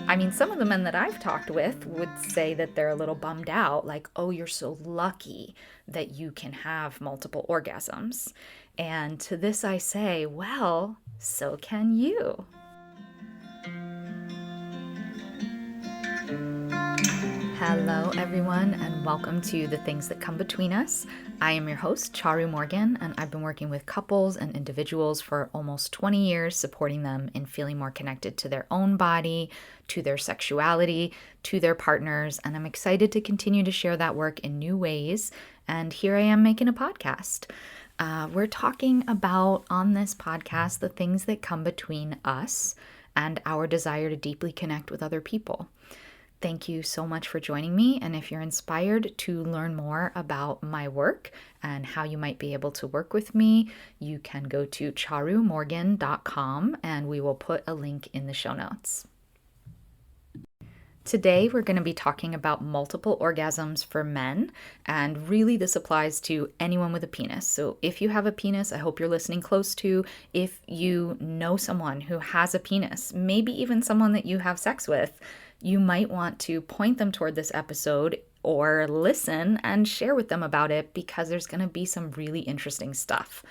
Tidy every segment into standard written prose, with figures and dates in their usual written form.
Some of the men that I've talked with would say that they're a little bummed out, like, oh, you're so lucky that you can have multiple orgasms. And to this I say, well, so can you. Hello, everyone, and welcome to The Things That Come Between Us. I am your host, Charu Morgan, and I've been working with couples and individuals for almost 20 years, supporting them in feeling more connected to their own body, to their sexuality, to their partners, and I'm excited to continue to share that work in new ways. And here I am making a podcast. We're talking about, on this podcast, the things that come between us and our desire to deeply connect with other people. Thank you so much for joining me. And if you're inspired to learn more about my work and how you might be able to work with me, you can go to charumorgan.com and we will put a link in the show notes. Today, we're going to be talking about multiple orgasms for men, and really this applies to anyone with a penis. So if you have a penis, I hope you're listening close to. If you know someone who has a penis, maybe even someone that you have sex with, you might want to point them toward this episode or listen and share with them about it because there's going to be some really interesting stuff.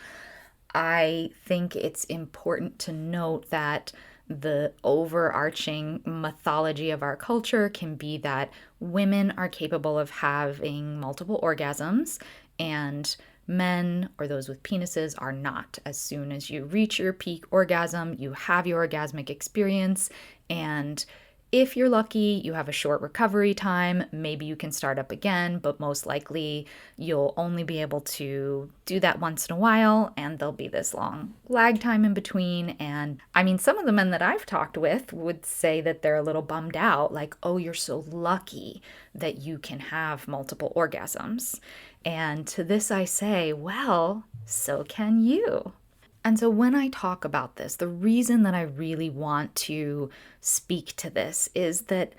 I think it's important to note that the overarching mythology of our culture can be that women are capable of having multiple orgasms and men or those with penises are not. As soon as you reach your peak orgasm, you have your orgasmic experience, and if you're lucky, you have a short recovery time. Maybe you can start up again, but most likely you'll only be able to do that once in a while, and there'll be this long lag time in between. And some of the men that I've talked with would say that they're a little bummed out, like, oh, you're so lucky that you can have multiple orgasms. And to this I say, well, so can you. And so when I talk about this, the reason that I really want to speak to this is that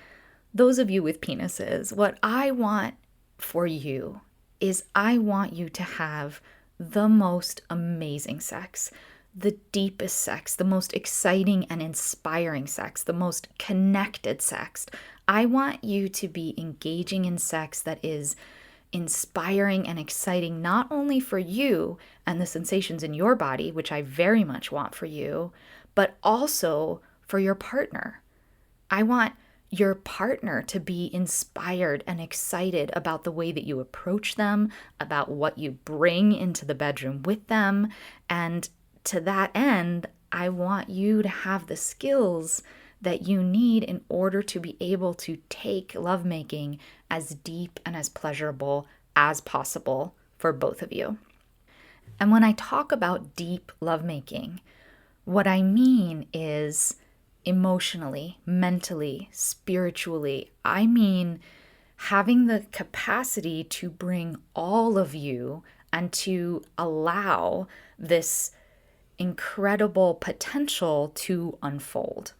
those of you with penises, what I want for you is I want you to have the most amazing sex, the deepest sex, the most exciting and inspiring sex, the most connected sex. I want you to be engaging in sex that is inspiring and exciting, not only for you and the sensations in your body, which I very much want for you, but also for your partner. I want your partner to be inspired and excited about the way that you approach them, about what you bring into the bedroom with them. And to that end, I want you to have the skills that you need in order to be able to take lovemaking as deep and as pleasurable as possible for both of you. And when I talk about deep lovemaking, what I mean is emotionally, mentally, spiritually. I mean having the capacity to bring all of you and to allow this incredible potential to unfold.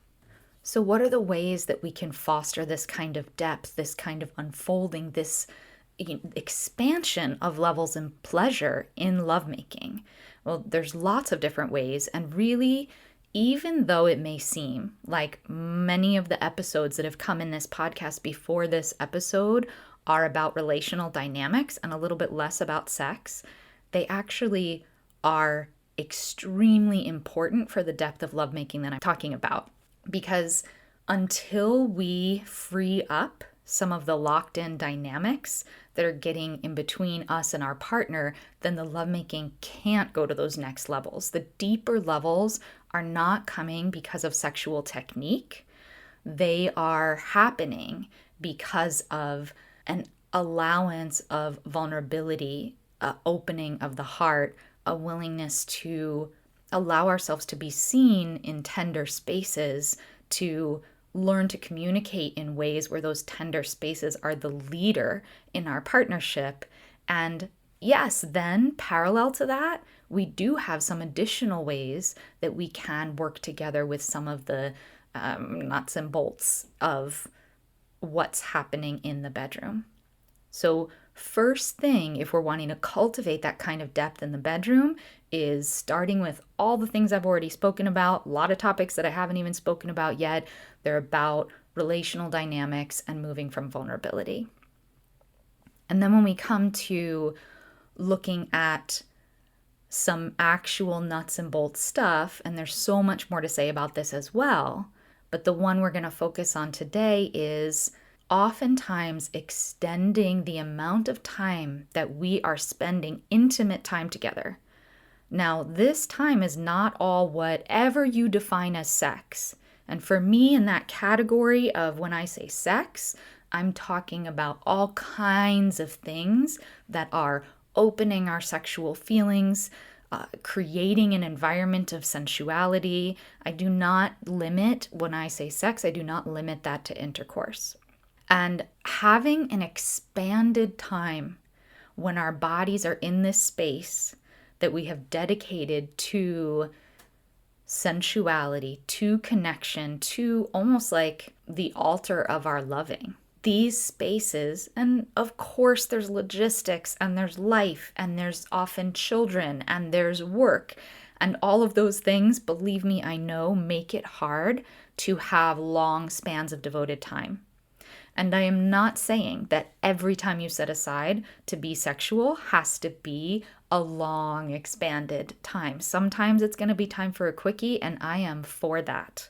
So what are the ways that we can foster this kind of depth, this kind of unfolding, this expansion of levels and pleasure in lovemaking? Well, there's lots of different ways, and really, even though it may seem like many of the episodes that have come in this podcast before this episode are about relational dynamics and a little bit less about sex, they actually are extremely important for the depth of lovemaking that I'm talking about. Because until we free up some of the locked-in dynamics that are getting in between us and our partner, then the lovemaking can't go to those next levels. The deeper levels are not coming because of sexual technique. They are happening because of an allowance of vulnerability, opening of the heart, a willingness to allow ourselves to be seen in tender spaces, to learn to communicate in ways where those tender spaces are the leader in our partnership. And yes, then parallel to that, we do have some additional ways that we can work together with some of the nuts and bolts of what's happening in the bedroom. So First thing, if we're wanting to cultivate that kind of depth in the bedroom, is starting with all the things I've already spoken about, a lot of topics that I haven't even spoken about yet. They're about relational dynamics and moving from vulnerability. And then when we come to looking at some actual nuts and bolts stuff, and there's so much more to say about this as well, but the one we're going to focus on today is oftentimes extending the amount of time that we are spending intimate time together. Now, this time is not all whatever you define as sex. And for me, in that category of when I say sex, I'm talking about all kinds of things that are opening our sexual feelings, creating an environment of sensuality. I do not limit, when I say sex, I do not limit that to intercourse. And having an expanded time when our bodies are in this space that we have dedicated to sensuality, to connection, to almost like the altar of our loving. These spaces, and of course there's logistics and there's life and there's often children and there's work and all of those things, believe me, I know, make it hard to have long spans of devoted time. And I am not saying that every time you set aside to be sexual has to be a long, expanded time. Sometimes it's going to be time for a quickie, and I am for that.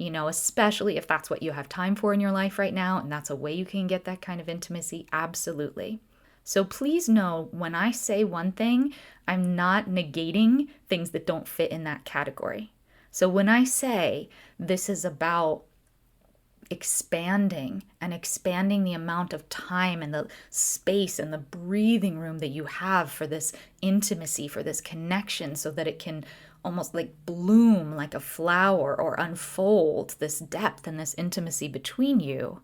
Especially if that's what you have time for in your life right now, and that's a way you can get that kind of intimacy, absolutely. So please know when I say one thing, I'm not negating things that don't fit in that category. So when I say this is about expanding the amount of time and the space and the breathing room that you have for this intimacy, for this connection, so that it can almost like bloom like a flower or unfold this depth and this intimacy between you,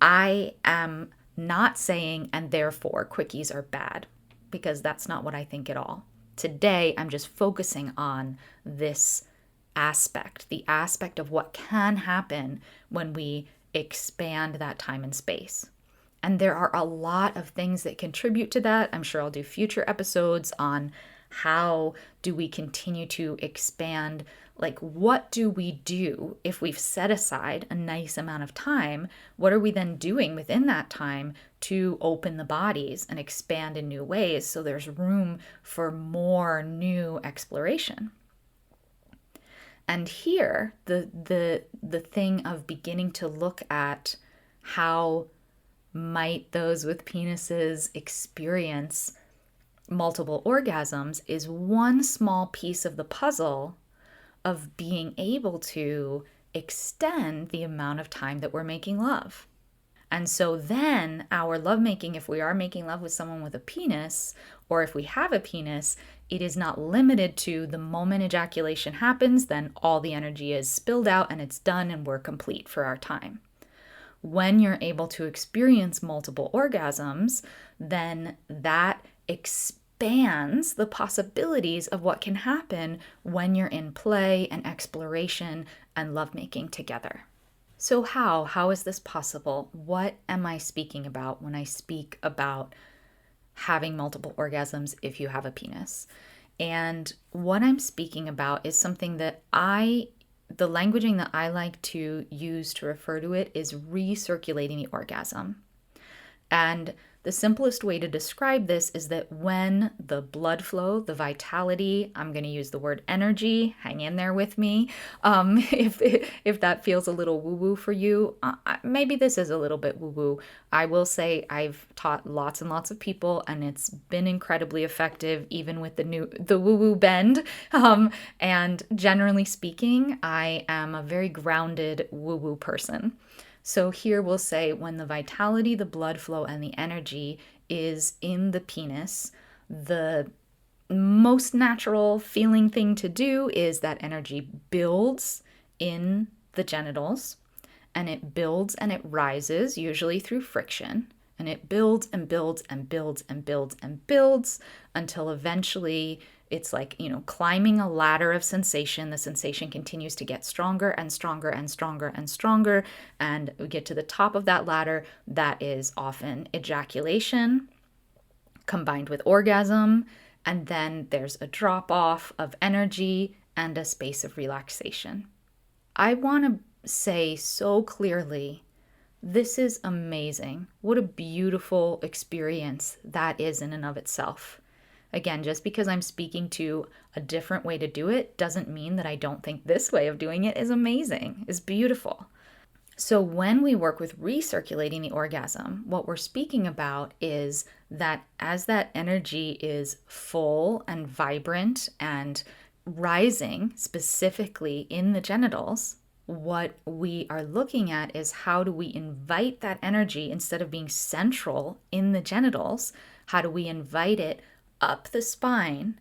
I am not saying, and therefore quickies are bad, because that's not what I think at all. Today, I'm just focusing on this aspect, the aspect of what can happen when we expand that time and space. And there are a lot of things that contribute to that. I'm sure I'll do future episodes on how do we continue to expand, like what do we do if we've set aside a nice amount of time? What are we then doing within that time to open the bodies and expand in new ways so there's room for more new exploration? And here, the thing of beginning to look at how might those with penises experience multiple orgasms is one small piece of the puzzle of being able to extend the amount of time that we're making love. And so then our lovemaking, if we are making love with someone with a penis, or if we have a penis, it is not limited to the moment ejaculation happens, then all the energy is spilled out and it's done and we're complete for our time. When you're able to experience multiple orgasms, then that expands the possibilities of what can happen when you're in play and exploration and lovemaking together. So how is this possible? What am I speaking about when I speak about having multiple orgasms if you have a penis? And what I'm speaking about is something that the languaging that I like to use to refer to it is recirculating the orgasm. And the simplest way to describe this is that when the blood flow, the vitality, I'm going to use the word energy, hang in there with me. If that feels a little woo-woo for you, maybe this is a little bit woo-woo. I will say I've taught lots and lots of people, and it's been incredibly effective, even with the woo-woo bend. And generally speaking, I am a very grounded woo-woo person. So here we'll say when the vitality, the blood flow, and the energy is in the penis, the most natural feeling thing to do is that energy builds in the genitals, and it builds and it rises, usually through friction, and it builds and builds and builds and builds and builds until eventually it's like, climbing a ladder of sensation. The sensation continues to get stronger and stronger and stronger and stronger. And we get to the top of that ladder. That is often ejaculation. combined with orgasm, and then there's a drop off of energy and a space of relaxation. I want to say so clearly, this is amazing. What a beautiful experience that is in and of itself. Again, just because I'm speaking to a different way to do it doesn't mean that I don't think this way of doing it is amazing, is beautiful. So when we work with recirculating the orgasm, what we're speaking about is that as that energy is full and vibrant and rising specifically in the genitals, what we are looking at is how do we invite that energy instead of being central in the genitals, how do we invite it up the spine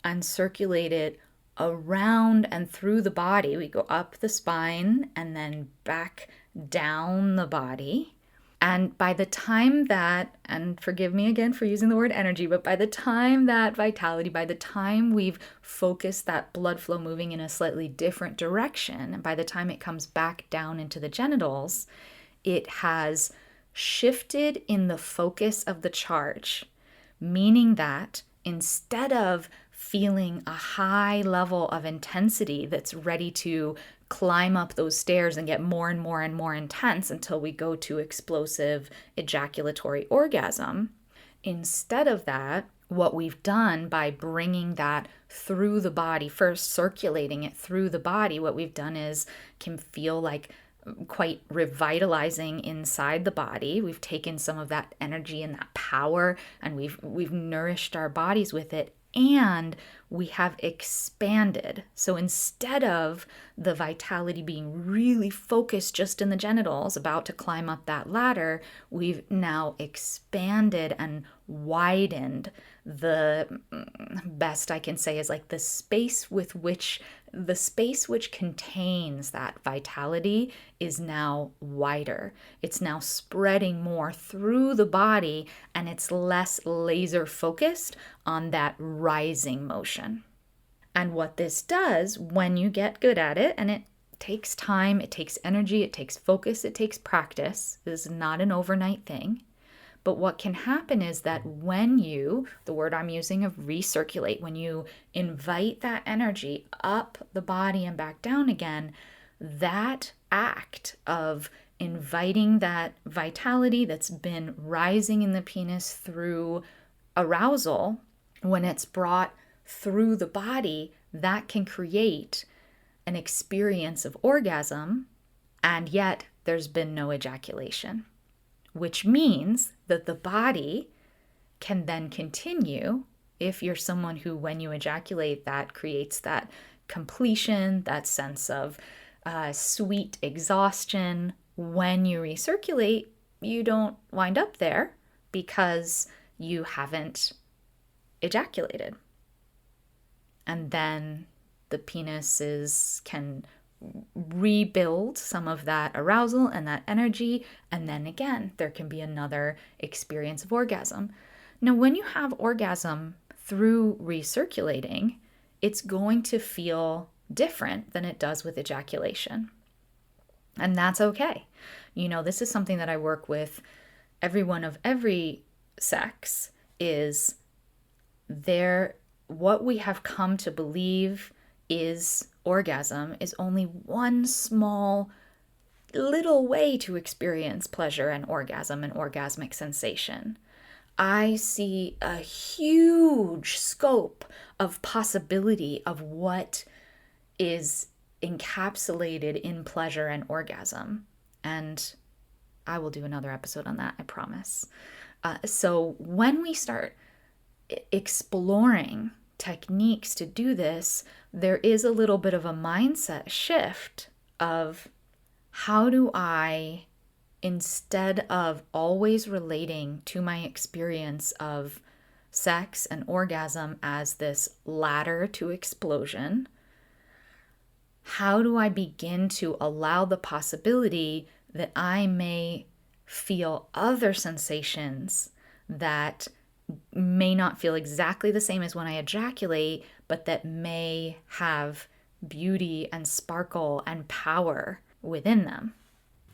and circulate it around and through the body. We go up the spine and then back down the body. And by the time that, and forgive me again for using the word energy, but by the time that vitality, by the time we've focused that blood flow moving in a slightly different direction, and by the time it comes back down into the genitals, it has shifted in the focus of the charge, meaning that instead of feeling a high level of intensity that's ready to climb up those stairs and get more and more and more intense until we go to explosive ejaculatory orgasm, instead of that, what we've done by bringing that through the body, first circulating it through the body, what we've done is can feel like quite revitalizing inside the body. We've taken some of that energy and that power and we've nourished our bodies with it, and we have expanded. So instead of the vitality being really focused just in the genitals, about to climb up that ladder, we've now expanded and widened. The best I can say is like the space which contains that vitality is now wider. It's now spreading more through the body, and it's less laser focused on that rising motion. And what this does when you get good at it, and it takes time, it takes energy, it takes focus, it takes practice. This is not an overnight thing. But what can happen is that when you, the word I'm using of recirculate, when you invite that energy up the body and back down again, that act of inviting that vitality that's been rising in the penis through arousal, when it's brought through the body, that can create an experience of orgasm, and yet there's been no ejaculation. Which means that the body can then continue, if you're someone who, when you ejaculate, that creates that completion, that sense of sweet exhaustion. When you recirculate, you don't wind up there because you haven't ejaculated. And then the penis can rebuild some of that arousal and that energy, and then again there can be another experience of orgasm. Now when you have orgasm through recirculating, it's going to feel different than it does with ejaculation, and that's okay. This is something that I work with everyone of every sex, is what we have come to believe is orgasm is only one small little way to experience pleasure and orgasm and orgasmic sensation. I see a huge scope of possibility of what is encapsulated in pleasure and orgasm. And I will do another episode on that, I promise. So when we start exploring techniques to do this, there is a little bit of a mindset shift of how do I, instead of always relating to my experience of sex and orgasm as this ladder to explosion, how do I begin to allow the possibility that I may feel other sensations that may not feel exactly the same as when I ejaculate, but that may have beauty and sparkle and power within them.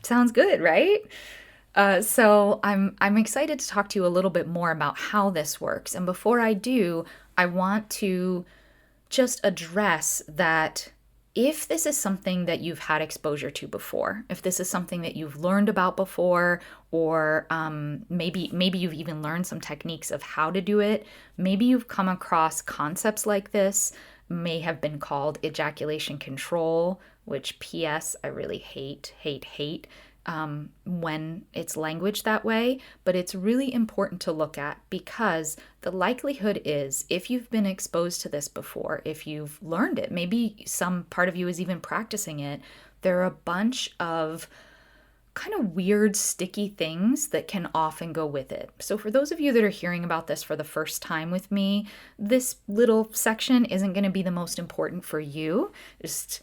Sounds good, right? So I'm excited to talk to you a little bit more about how this works. And before I do, I want to just address that if this is something that you've had exposure to before, if this is something that you've learned about before, or maybe you've even learned some techniques of how to do it, maybe you've come across concepts like this, may have been called ejaculation control, which P.S. I really hate when it's languaged that way, but it's really important to look at because the likelihood is if you've been exposed to this before, if you've learned it, maybe some part of you is even practicing it, there are a bunch of kind of weird, sticky things that can often go with it. So, for those of you that are hearing about this for the first time with me, this little section isn't going to be the most important for you. Just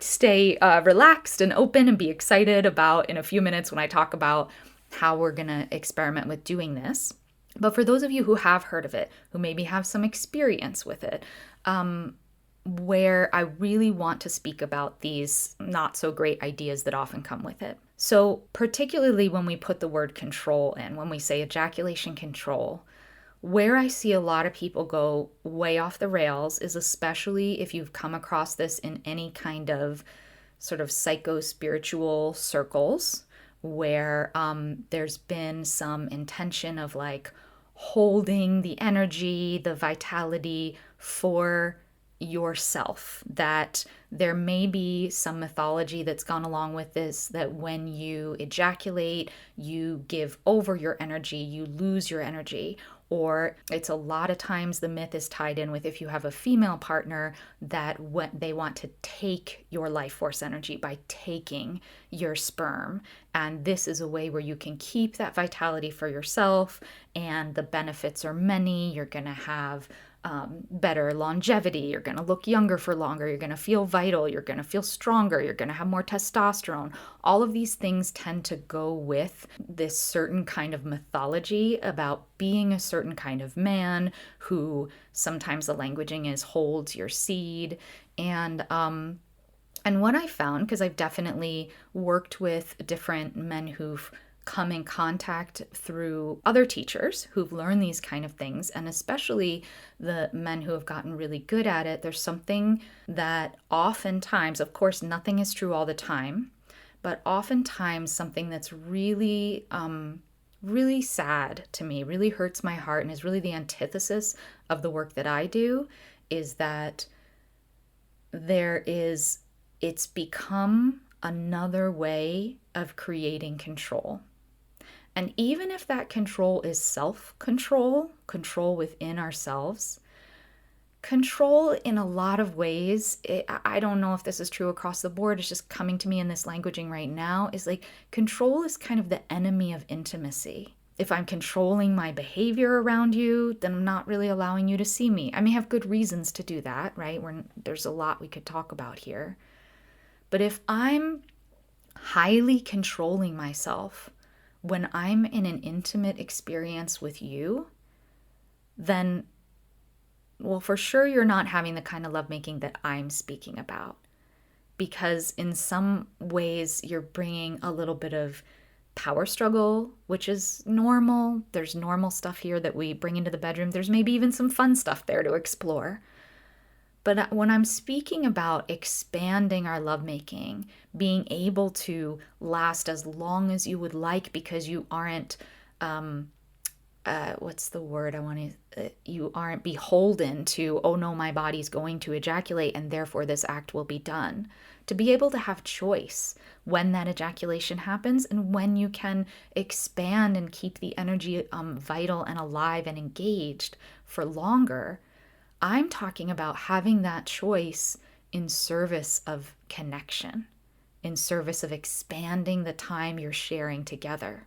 stay relaxed and open and be excited about in a few minutes when I talk about how we're going to experiment with doing this. But for those of you who have heard of it, who maybe have some experience with it, where I really want to speak about these not so great ideas that often come with it. So, particularly when we put the word control in, when we say ejaculation control, where I see a lot of people go way off the rails is especially if you've come across this in any kind of sort of psycho-spiritual circles where there's been some intention of like holding the energy, the vitality for yourself, that there may be some mythology that's gone along with this, that when you ejaculate, you give over your energy, you lose your energy. Or it's a lot of times the myth is tied in with if you have a female partner that they want to take your life force energy by taking your sperm. And this is a way where you can keep that vitality for yourself, and the benefits are many. You're going to have better longevity. You're going to look younger for longer. You're going to feel vital. You're going to feel stronger. You're going to have more testosterone. All of these things tend to go with this certain kind of mythology about being a certain kind of man who sometimes the languaging is holds your seed. And what I found, because I've definitely worked with different men who've come in contact through other teachers who've learned these kind of things, and especially the men who have gotten really good at it, there's something that oftentimes, of course, nothing is true all the time, but oftentimes something that's really, really sad to me, really hurts my heart, and is really the antithesis of the work that I do, is that it's become another way of creating control. And even if that control is self-control, control within ourselves, control in a lot of ways, I don't know if this is true across the board, it's just coming to me in this languaging right now, is like control is kind of the enemy of intimacy. If I'm controlling my behavior around you, then I'm not really allowing you to see me. I may have good reasons to do that, right? There's a lot we could talk about here. But if I'm highly controlling myself when I'm in an intimate experience with you, then, well, for sure you're not having the kind of lovemaking that I'm speaking about. Because in some ways you're bringing a little bit of power struggle, which is normal. There's normal stuff here that we bring into the bedroom. There's maybe even some fun stuff there to explore. But when I'm speaking about expanding our lovemaking, being able to last as long as you would like because you aren't, what's the word I want to, you aren't beholden to, oh no, my body's going to ejaculate and therefore this act will be done. To be able to have choice when that ejaculation happens and when you can expand and keep the energy vital and alive and engaged for longer. I'm talking about having that choice in service of connection, in service of expanding the time you're sharing together.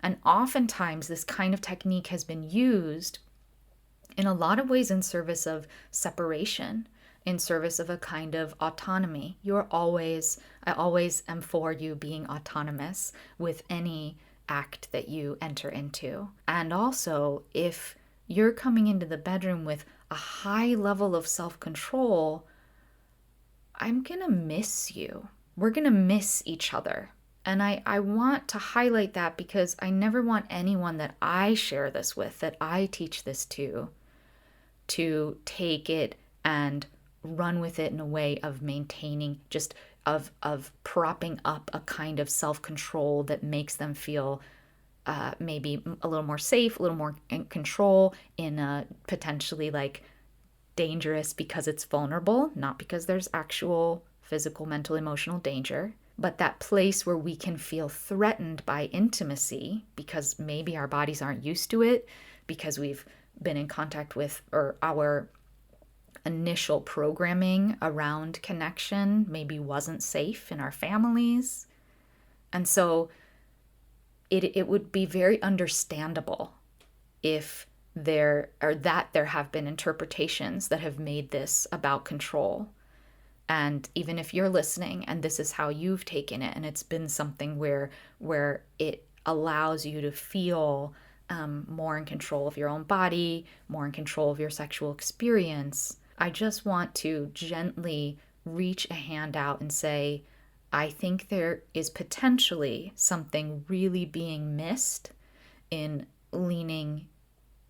And oftentimes, this kind of technique has been used in a lot of ways in service of separation, in service of a kind of autonomy. I always am for you being autonomous with any act that you enter into. And also, if you're coming into the bedroom with a high level of self-control, I'm going to miss you. We're going to miss each other. And I want to highlight that because I never want anyone that I share this with, that I teach this to take it and run with it in a way of maintaining, just of propping up a kind of self-control that makes them feel maybe a little more safe, a little more in control, in a potentially like dangerous because it's vulnerable, not because there's actual physical, mental, emotional danger, but that place where we can feel threatened by intimacy because maybe our bodies aren't used to it, because we've been in contact with, or our initial programming around connection maybe wasn't safe in our families. And so it would be very understandable if there have been interpretations that have made this about control. And even if you're listening and this is how you've taken it, and it's been something where it allows you to feel more in control of your own body, more in control of your sexual experience, I just want to gently reach a hand out and say, I think there is potentially something really being missed in leaning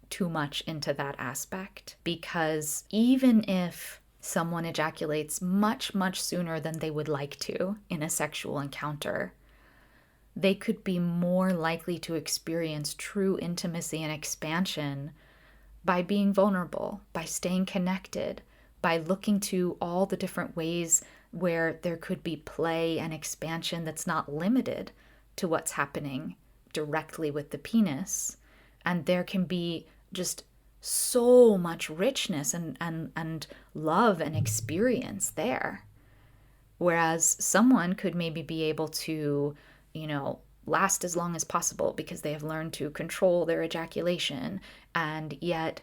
too much into that aspect. Because even if someone ejaculates much, much sooner than they would like to in a sexual encounter, they could be more likely to experience true intimacy and expansion by being vulnerable, by staying connected, by looking to all the different ways where there could be play and expansion that's not limited to what's happening directly with the penis. And there can be just so much richness and love and experience there. Whereas someone could maybe be able to, last as long as possible because they have learned to control their ejaculation, and yet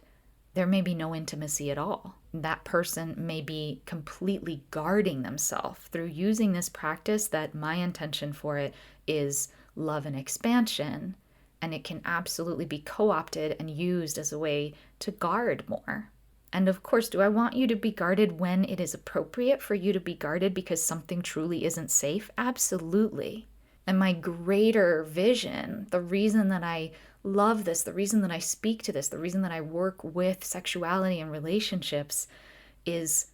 there may be no intimacy at all. That person may be completely guarding themselves through using this practice that my intention for it is love and expansion, and it can absolutely be co-opted and used as a way to guard more. And of course, do I want you to be guarded when it is appropriate for you to be guarded because something truly isn't safe? Absolutely. And my greater vision, the reason that I love this, the reason that I speak to this, the reason that I work with sexuality and relationships is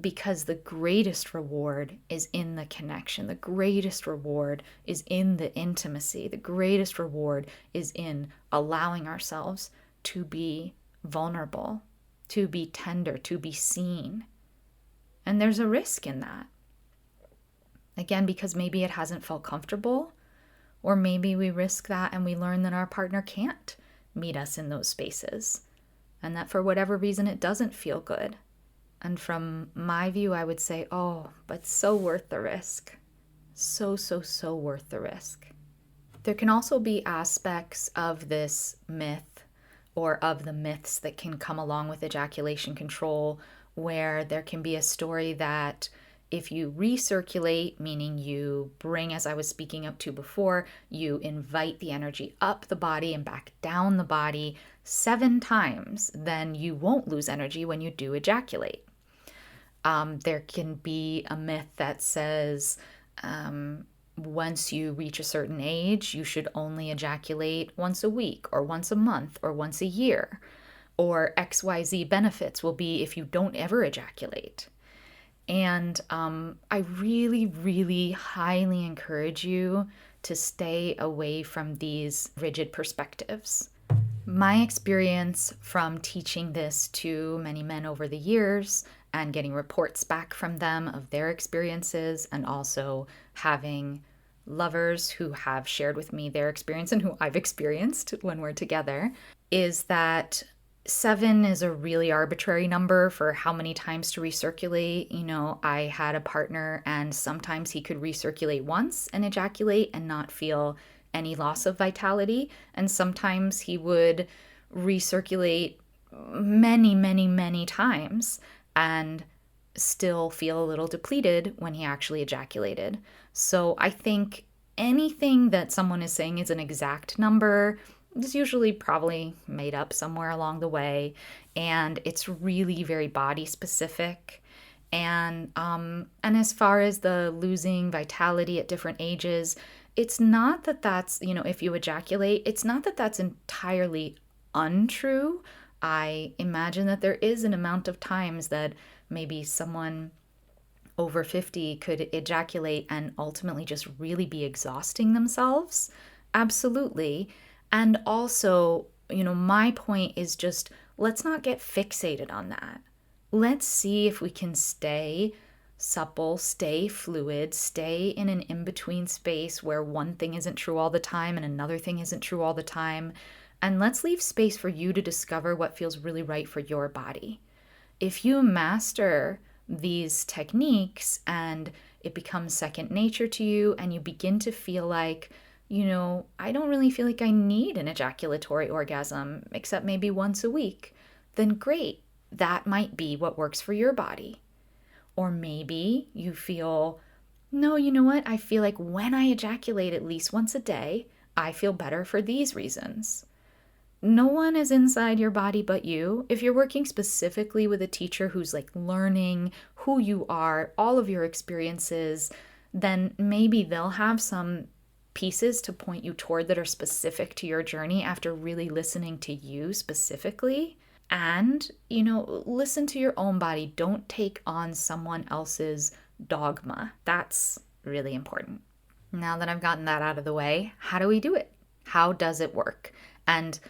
because the greatest reward is in the connection. The greatest reward is in the intimacy. The greatest reward is in allowing ourselves to be vulnerable, to be tender, to be seen. And there's a risk in that. Again, because maybe it hasn't felt comfortable, or maybe we risk that and we learn that our partner can't meet us in those spaces, and that for whatever reason it doesn't feel good. And from my view, I would say, oh, but so worth the risk. So worth the risk. There can also be aspects of this myth, or of the myths that can come along with ejaculation control, where there can be a story that if you recirculate, meaning you bring, as I was speaking up to before, you invite the energy up the body and back down the body 7 times, then you won't lose energy when you do ejaculate. There can be a myth that says once you reach a certain age, you should only ejaculate once a week or once a month or once a year, or XYZ benefits will be if you don't ever ejaculate. And I really, really highly encourage you to stay away from these rigid perspectives. My experience from teaching this to many men over the years and getting reports back from them of their experiences, and also having lovers who have shared with me their experience and who I've experienced when we're together, is that 7 is a really arbitrary number for how many times to recirculate. I had a partner and sometimes he could recirculate once and ejaculate and not feel any loss of vitality. And sometimes he would recirculate many, many, many times and still feel a little depleted when he actually ejaculated. So I think anything that someone is saying is an exact number is usually probably made up somewhere along the way, and it's really very body specific. And as far as the losing vitality at different ages, it's not that that's, if you ejaculate, it's not that that's entirely untrue. I imagine that there is an amount of times that maybe someone over 50 could ejaculate and ultimately just really be exhausting themselves. Absolutely. And also, my point is just let's not get fixated on that. Let's see if we can stay supple, stay fluid, stay in an in-between space where one thing isn't true all the time and another thing isn't true all the time. And let's leave space for you to discover what feels really right for your body. If you master these techniques and it becomes second nature to you and you begin to feel like, I don't really feel like I need an ejaculatory orgasm except maybe once a week, then great. That might be what works for your body. Or maybe you feel, no, you know what? I feel like when I ejaculate at least once a day, I feel better for these reasons. No one is inside your body but you. If you're working specifically with a teacher who's like learning who you are, all of your experiences, then maybe they'll have some pieces to point you toward that are specific to your journey after really listening to you specifically. And, listen to your own body. Don't take on someone else's dogma. That's really important. Now that I've gotten that out of the way, how do we do it? How does it work? And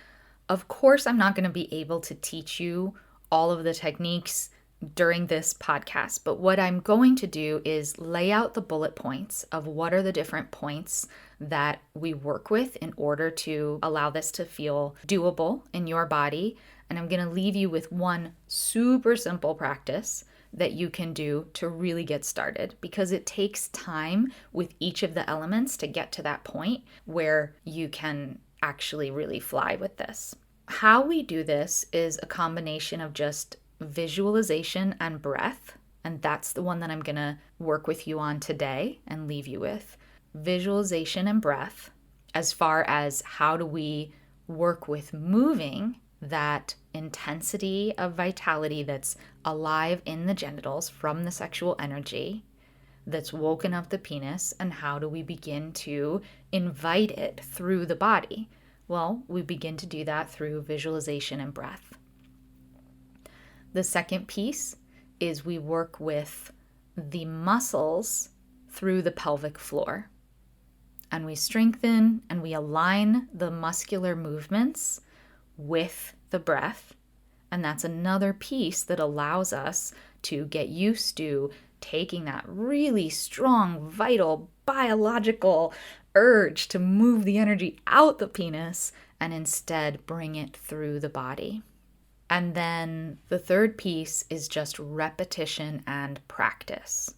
of course, I'm not going to be able to teach you all of the techniques during this podcast, but what I'm going to do is lay out the bullet points of what are the different points that we work with in order to allow this to feel doable in your body. And I'm going to leave you with one super simple practice that you can do to really get started, because it takes time with each of the elements to get to that point where you can actually really fly with this. How we do this is a combination of just visualization and breath, and that's the one that I'm going to work with you on today and leave you with. Visualization and breath, as far as how do we work with moving that intensity of vitality that's alive in the genitals from the sexual energy that's woken up the penis, and how do we begin to invite it through the body? Well, we begin to do that through visualization and breath. The second piece is we work with the muscles through the pelvic floor. And we strengthen and we align the muscular movements with the breath. And that's another piece that allows us to get used to taking that really strong, vital, biological urge to move the energy out the penis and instead bring it through the body. And then the third piece is just repetition and practice.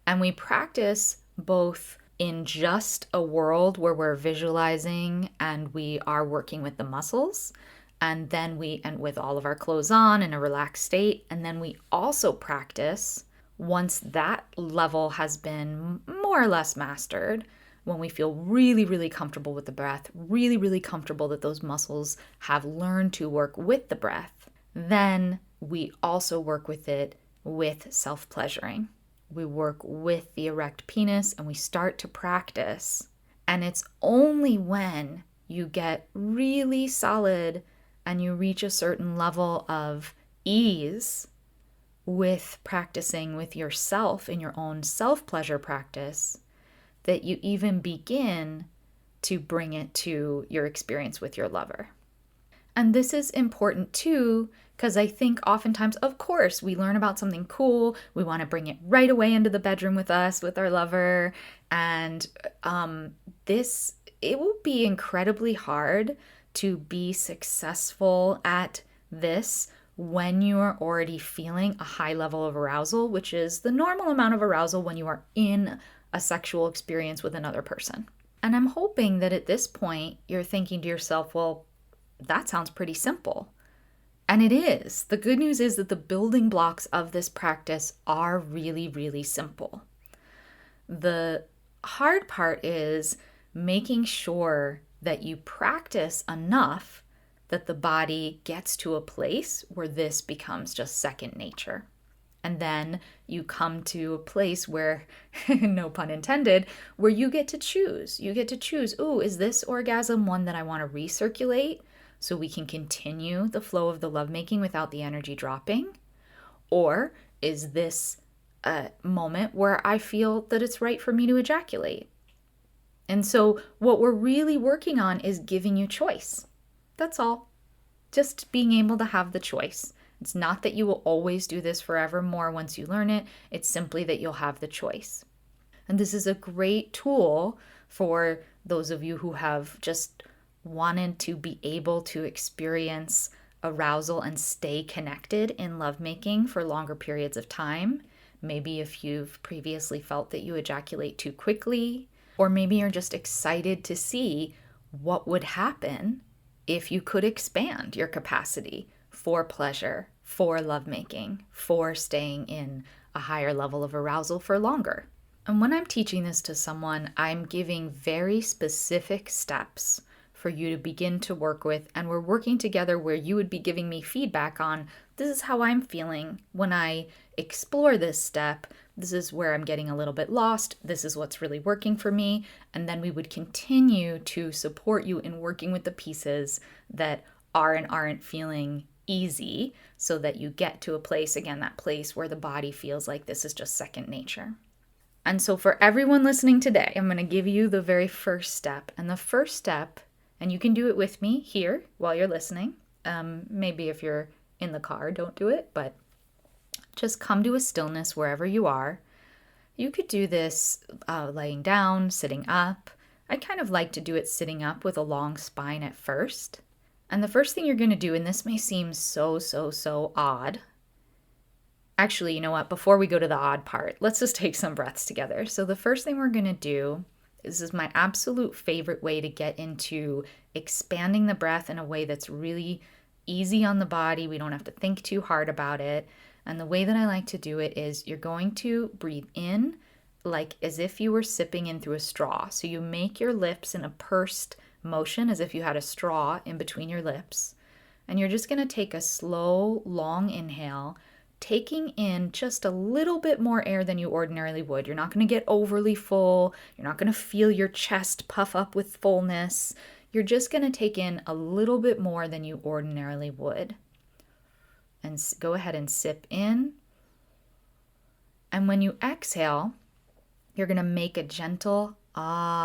And we practice both in just a world where we're visualizing and we are working with the muscles, and with all of our clothes on in a relaxed state. And then we also practice once that level has been more or less mastered, when we feel really, really comfortable with the breath, really, really comfortable that those muscles have learned to work with the breath, then we also work with it with self-pleasuring. We work with the erect penis and we start to practice. And it's only when you get really solid and you reach a certain level of ease with practicing with yourself in your own self-pleasure practice that you even begin to bring it to your experience with your lover. And this is important too, because I think oftentimes, of course, we learn about something cool. We want to bring it right away into the bedroom with us, with our lover. And it will be incredibly hard to be successful at this when you are already feeling a high level of arousal, which is the normal amount of arousal when you are in a sexual experience with another person. And I'm hoping that at this point, you're thinking to yourself, well, that sounds pretty simple. And it is. The good news is that the building blocks of this practice are really, really simple. The hard part is making sure that you practice enough that the body gets to a place where this becomes just second nature. And then you come to a place where, no pun intended, where you get to choose. You get to choose, ooh, is this orgasm one that I want to recirculate so we can continue the flow of the lovemaking without the energy dropping? Or is this a moment where I feel that it's right for me to ejaculate? And so what we're really working on is giving you choice. That's all. Just being able to have the choice. It's not that you will always do this forevermore once you learn it. It's simply that you'll have the choice. And this is a great tool for those of you who have just wanted to be able to experience arousal and stay connected in lovemaking for longer periods of time. Maybe if you've previously felt that you ejaculate too quickly, or maybe you're just excited to see what would happen if you could expand your capacity for pleasure, for lovemaking, for staying in a higher level of arousal for longer. And when I'm teaching this to someone, I'm giving very specific steps for you to begin to work with. And we're working together where you would be giving me feedback on, this is how I'm feeling when I explore this step. This is where I'm getting a little bit lost. This is what's really working for me. And then we would continue to support you in working with the pieces that are and aren't feeling easy so that you get to a place, again, that place where the body feels like this is just second nature. And so for everyone listening today, I'm going to give you the very first step. And the first step, and you can do it with me here while you're listening. Maybe if you're in the car, don't do it, but just come to a stillness wherever you are. You could do this laying down, sitting up. I kind of like to do it sitting up with a long spine at first. And the first thing you're going to do, and this may seem so odd. Actually, you know what? Before we go to the odd part, let's just take some breaths together. So the first thing we're going to do, this is my absolute favorite way to get into expanding the breath in a way that's really easy on the body. We don't have to think too hard about it. And the way that I like to do it is you're going to breathe in like as if you were sipping in through a straw. So you make your lips in a pursed motion as if you had a straw in between your lips. And you're just going to take a slow, long inhale, taking in just a little bit more air than you ordinarily would. You're not going to get overly full. You're not going to feel your chest puff up with fullness. You're just going to take in a little bit more than you ordinarily would. And go ahead and sip in. And when you exhale, you're going to make a gentle ah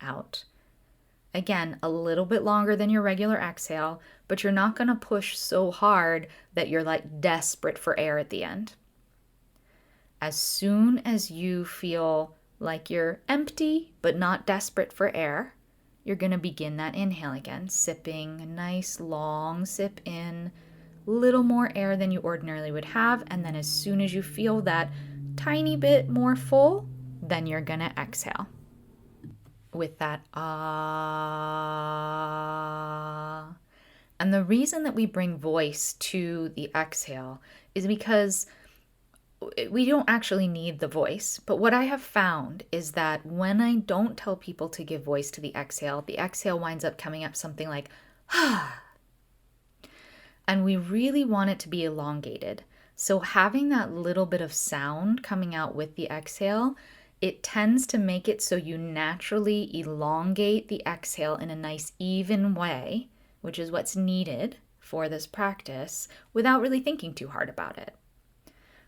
out. Again, a little bit longer than your regular exhale, but you're not going to push so hard that you're like desperate for air at the end. As soon as you feel like you're empty but not desperate for air, you're going to begin that inhale again, sipping a nice long sip in, little more air than you ordinarily would have, and then as soon as you feel that tiny bit more full, then you're going to exhale with that ah. And the reason that we bring voice to the exhale is because we don't actually need the voice. But what I have found is that when I don't tell people to give voice to the exhale winds up coming up something like ah. And we really want it to be elongated. So having that little bit of sound coming out with the exhale, it tends to make it so you naturally elongate the exhale in a nice even way, which is what's needed for this practice, without really thinking too hard about it.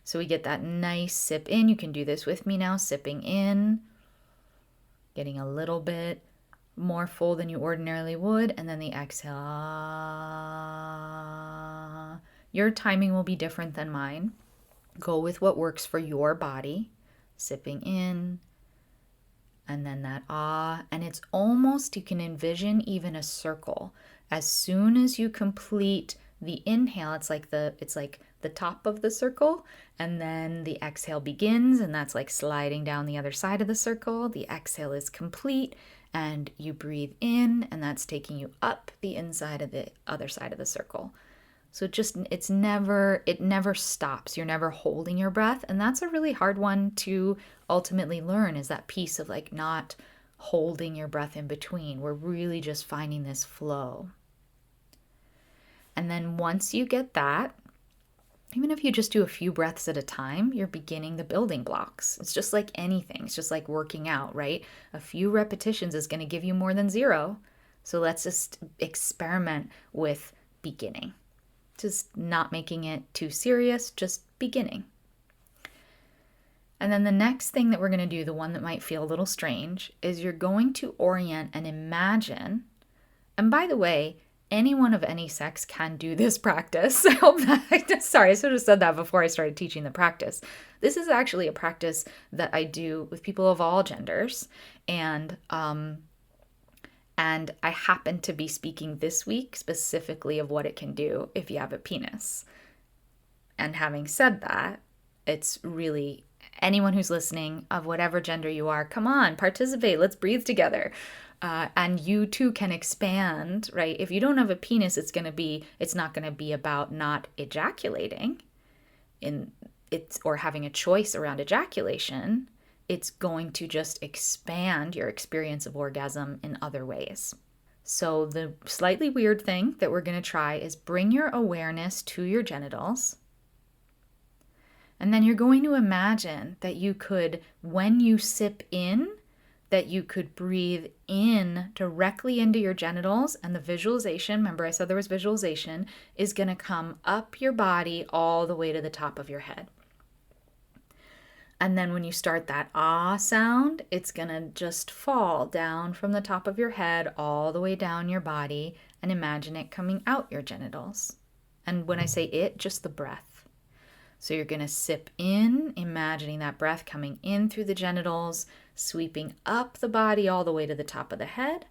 So we get that nice sip in. You can do this with me now, sipping in, getting a little bit more full than you ordinarily would, and then the exhale. Your timing will be different than mine. Go with what works for your body. Sipping in, and then that ah, and it's almost, you can envision even a circle. As soon as you complete the inhale, it's like the top of the circle, and then the exhale begins, and that's like sliding down the other side of the circle. The exhale is complete, and you breathe in, and that's taking you up the inside of the other side of the circle. So it never stops. You're never holding your breath. And that's a really hard one to ultimately learn, is that piece of like not holding your breath in between. We're really just finding this flow. And then once you get that, even if you just do a few breaths at a time, you're beginning the building blocks. It's just like anything. It's just like working out, right? A few repetitions is going to give you more than zero. So let's just experiment with beginning. Just not making it too serious, just beginning. And then the next thing that we're going to do, the one that might feel a little strange, is you're going to orient and imagine. And by the way, anyone of any sex can do this practice. I hope that, sorry, I should have said that before I started teaching the practice. This is actually a practice that I do with people of all genders. And I happen to be speaking this week specifically of what it can do if you have a penis. And having said that, it's really anyone who's listening of whatever gender you are, come on, participate, let's breathe together. And you too can expand, right? If you don't have a penis, it's not going to be about not ejaculating or having a choice around ejaculation. It's going to just expand your experience of orgasm in other ways. So the slightly weird thing that we're going to try is bring your awareness to your genitals. And then you're going to imagine that you could, when you sip in, that you could breathe in directly into your genitals, and the visualization, remember I said there was visualization, is going to come up your body all the way to the top of your head. And then when you start that ah sound, it's going to just fall down from the top of your head all the way down your body, and imagine it coming out your genitals. And when I say it, just the breath. So you're going to sip in, imagining that breath coming in through the genitals, sweeping up the body all the way to the top of the head,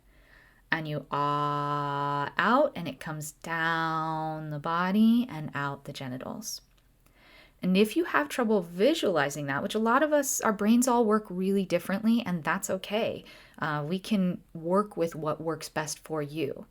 and you ah out, and it comes down the body and out the genitals. And if you have trouble visualizing that, which a lot of us, our brains all work really differently, and that's okay. We can work with what works best for you.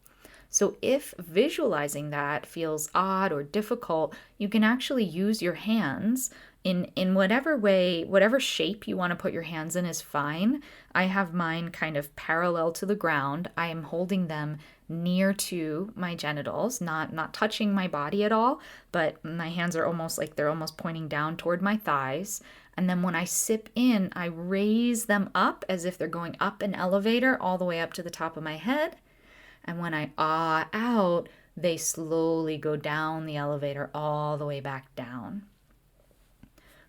So if visualizing that feels odd or difficult, you can actually use your hands in whatever way, whatever shape you want to put your hands in is fine. I have mine kind of parallel to the ground. I am holding them near to my genitals, not touching my body at all, but my hands are almost like they're almost pointing down toward my thighs. And then when I sip in, I raise them up as if they're going up an elevator all the way up to the top of my head. And when I ah out, they slowly go down the elevator all the way back down.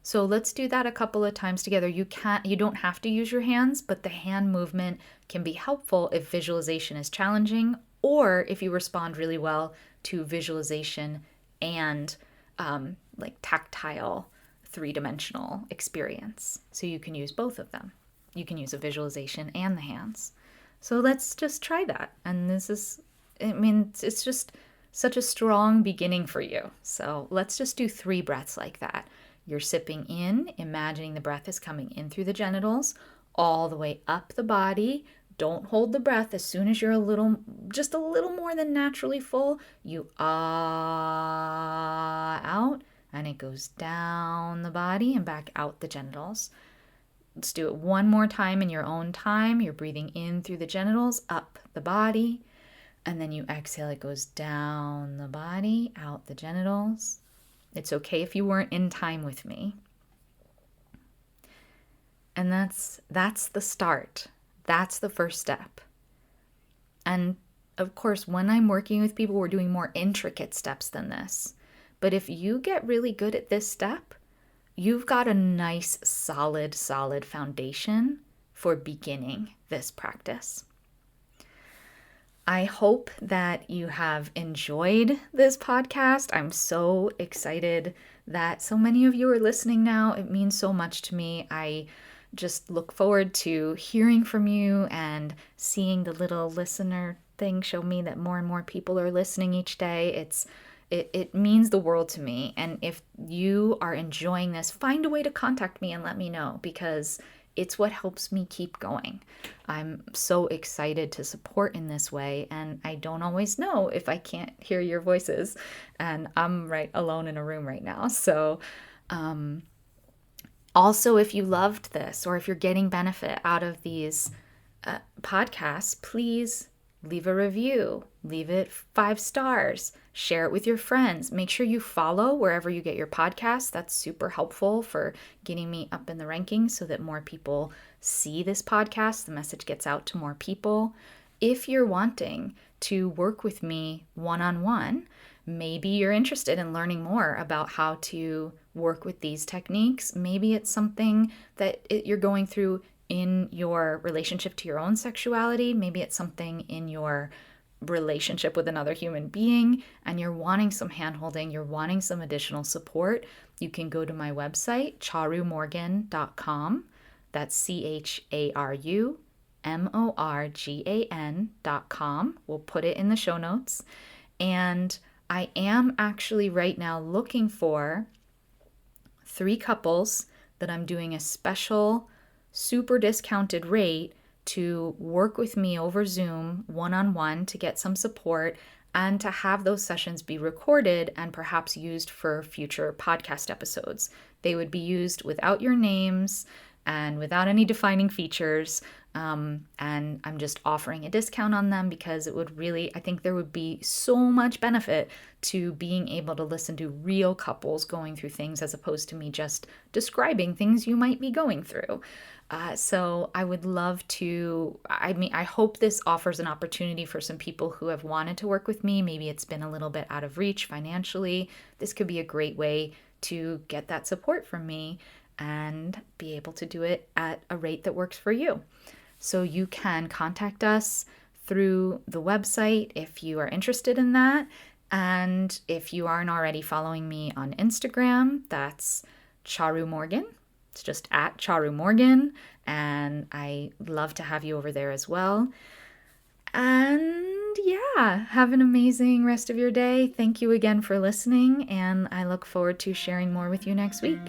So let's do that a couple of times together. You don't have to use your hands, but the hand movement can be helpful if visualization is challenging, or if you respond really well to visualization and like tactile, three-dimensional experience. So you can use both of them. You can use a visualization and the hands. So let's just try that. And it's just such a strong beginning for you. So let's just do 3 breaths like that. You're sipping in, imagining the breath is coming in through the genitals, all the way up the body. Don't hold the breath. As soon as you're just a little more than naturally full, you ah out, and it goes down the body and back out the genitals. Let's do it one more time in your own time. You're breathing in through the genitals, up the body, and then you exhale. It goes down the body, out the genitals. It's okay if you weren't in time with me. And that's the start. That's the first step. And of course, when I'm working with people, we're doing more intricate steps than this. But if you get really good at this step, you've got a nice, solid foundation for beginning this practice. I hope that you have enjoyed this podcast. I'm so excited that so many of you are listening now. It means so much to me. I just look forward to hearing from you and seeing the little listener thing show me that more and more people are listening each day. It means the world to me. And if you are enjoying this, find a way to contact me and let me know, because it's what helps me keep going. I'm so excited to support in this way, and I don't always know if I can't hear your voices, and I'm right alone in a room right now. So also, if you loved this, or if you're getting benefit out of these podcasts, please leave a review, leave it 5 stars, share it with your friends. Make sure you follow wherever you get your podcasts. That's super helpful for getting me up in the rankings so that more people see this podcast. The message gets out to more people. If you're wanting to work with me one-on-one, maybe you're interested in learning more about how to work with these techniques. Maybe it's something that you're going through in your relationship to your own sexuality. Maybe it's something in your relationship with another human being and you're wanting some handholding, you're wanting some additional support. You can go to my website, charumorgan.com. That's CharumorGan.com. We'll put it in the show notes. And I am actually right now looking for 3 couples that I'm doing a special, super discounted rate to work with me over Zoom one-on-one to get some support and to have those sessions be recorded and perhaps used for future podcast episodes. They would be used without your names and without any defining features. And I'm just offering a discount on them because it would really, I think there would be so much benefit to being able to listen to real couples going through things as opposed to me just describing things you might be going through. So I would love to, I hope this offers an opportunity for some people who have wanted to work with me. Maybe it's been a little bit out of reach financially. This could be a great way to get that support from me and be able to do it at a rate that works for you. So you can contact us through the website if you are interested in that. And if you aren't already following me on Instagram, that's Charu Morgan. It's just at Charu Morgan. And I love to have you over there as well. And yeah, have an amazing rest of your day. Thank you again for listening. And I look forward to sharing more with you next week.